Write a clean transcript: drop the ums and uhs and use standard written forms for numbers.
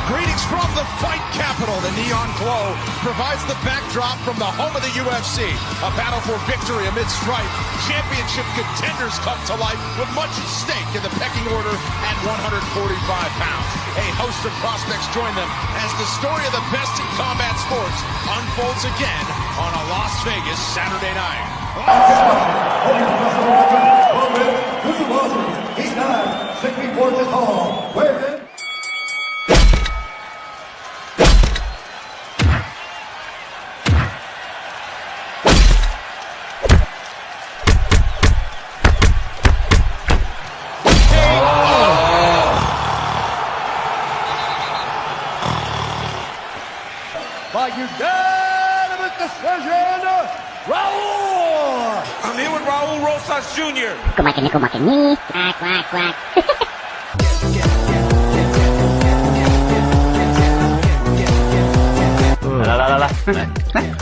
Greetings from the fight capital. The neon glow provides the backdrop from the home of the UFC. A battle for victory amid strife. Championship contenders come to life with much at stake in the pecking order at 145 pounds. A host of prospects join them as the story of the best in combat sports unfolds again on a Las Vegas Saturday night. He's not 64 tall. Where by unanimous decision, Raul! I'm here with Raul Rosas Jr. Kumakin ni. Quack, quack, quack. Lah.